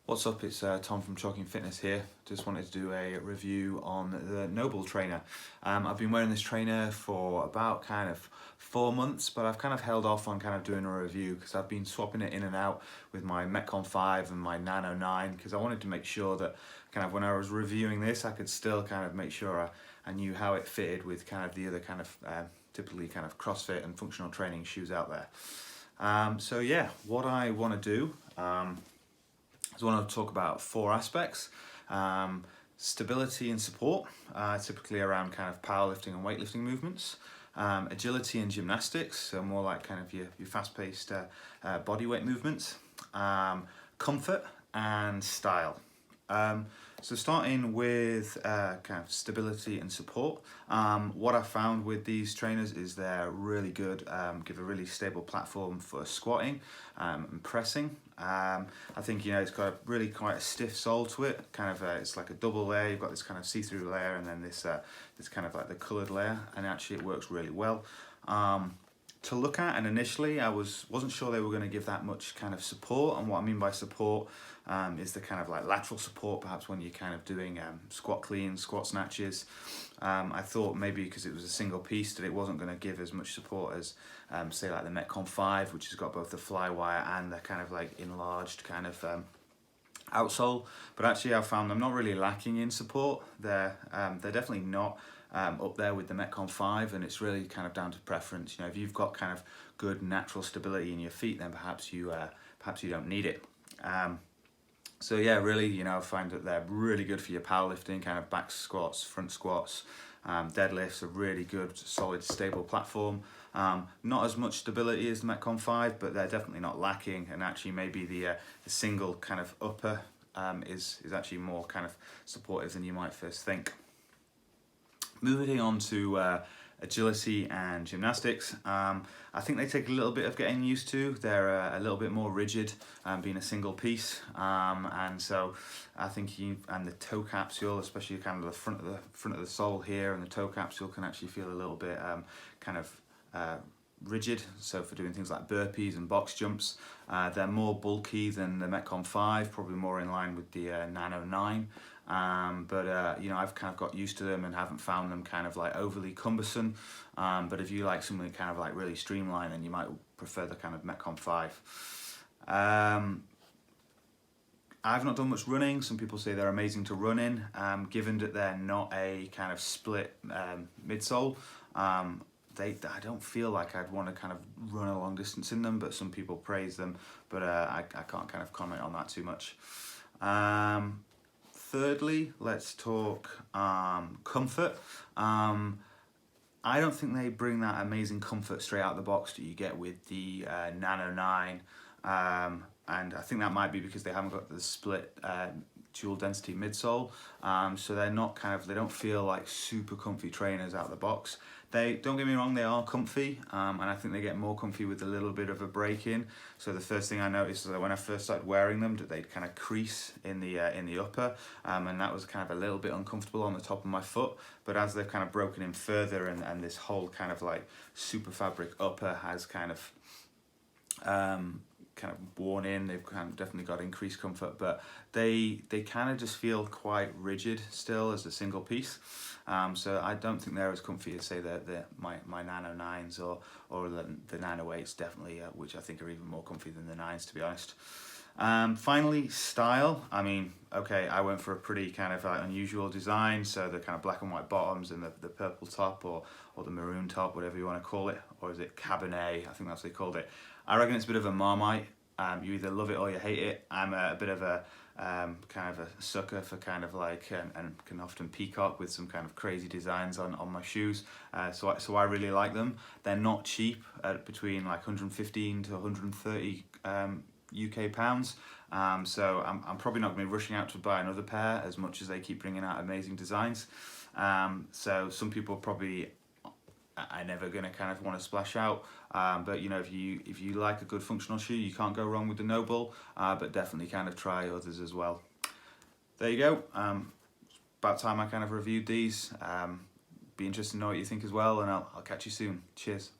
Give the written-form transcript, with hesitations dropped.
What's up, it's Tom from Chalking Fitness here. Just wanted to do a review on the NOBULL trainer. I've been wearing this trainer for about kind of 4 months, but I've kind of held off on kind of doing a review because I've been swapping it in and out with my Metcon 5 and my Nano 9 because I wanted to make sure that kind of when I was reviewing this I could still kind of make sure I knew how it fitted with kind of the other kind of typically kind of CrossFit and functional training shoes out there. So yeah, what I want to do I want to talk about 4 aspects. Stability and support, typically around kind of powerlifting and weightlifting movements. Agility and gymnastics, so more like kind of your fast-paced bodyweight movements. Comfort and style. So starting with kind of stability and support, what I found with these trainers is they're really good, give a really stable platform for squatting and pressing. I think, you know, it's got really quite a stiff sole to it, kind of it's like a double layer. You've got this kind of see-through layer and then this kind of like the coloured layer, and actually it works really well to look at. And initially I wasn't sure they were going to give that much kind of support, and what I mean by support is the kind of like lateral support, perhaps when you're kind of doing squat cleans, squat snatches. I thought maybe because it was a single piece that it wasn't going to give as much support as say like the Metcon 5, which has got both the flywire and the kind of like enlarged kind of outsole. But actually I found them not really lacking in support. They're definitely not up there with the Metcon 5, and it's really kind of down to preference. You know, if you've got kind of good natural stability in your feet, then perhaps you don't need it. So yeah, really, you know, I find that they're really good for your powerlifting, kind of back squats, front squats, deadlifts, a really good, solid, stable platform. Not as much stability as the Metcon 5, but they're definitely not lacking, and actually maybe the single kind of upper is actually more kind of supportive than you might first think. Moving on to agility and gymnastics, I think they take a little bit of getting used to. They're a little bit more rigid, being a single piece, and so I think and the toe capsule, especially kind of the front of the sole here, and the toe capsule can actually feel a little bit kind of rigid. So for doing things like burpees and box jumps, they're more bulky than the Metcon 5, probably more in line with the Nano 9. But you know, I've kind of got used to them and haven't found them kind of like overly cumbersome. But if you like something kind of like really streamlined, then you might prefer the kind of Metcon 5. I've not done much running. Some people say they're amazing to run in, given that they're not a kind of split midsole. I don't feel like I'd want to kind of run a long distance in them, but some people praise them, but I can't kind of comment on that too much. Thirdly, let's talk comfort. I don't think they bring that amazing comfort straight out of the box that you get with the Nano 9, and I think that might be because they haven't got the split dual density midsole, so they're not they don't feel like super comfy trainers out of the box. Don't get me wrong, they are comfy, and I think they get more comfy with a little bit of a break in. So the first thing I noticed is that when I first started wearing them, that they'd kind of crease in the upper, and that was kind of a little bit uncomfortable on the top of my foot. But as they've kind of broken in further, and this whole kind of like super fabric upper has kind of worn in, they've kind of definitely got increased comfort, but they kind of just feel quite rigid still as a single piece. So I don't think they're as comfy as say my Nano 9s or the Nano 8s definitely, which I think are even more comfy than the 9s, to be honest. Finally, style. I mean, okay, I went for a pretty kind of unusual design, so the kind of black and white bottoms and the purple top or the maroon top, whatever you want to call it, or is it Cabernet? I think that's what they called it. I reckon it's a bit of a Marmite. You either love it or you hate it. I'm a bit of a kind of a sucker for kind of like and can often peacock with some kind of crazy designs on my shoes. So I really like them. They're not cheap, at between like 115 to 130 UK pounds. So I'm probably not going to be rushing out to buy another pair as much as they keep bringing out amazing designs. So some people probably are never going to kind of want to splash out, but you know, if you like a good functional shoe, you can't go wrong with the NOBULL, but definitely kind of try others as well. There you go. About time I kind of reviewed these. Be interested to know what you think as well, and I'll catch you soon. Cheers.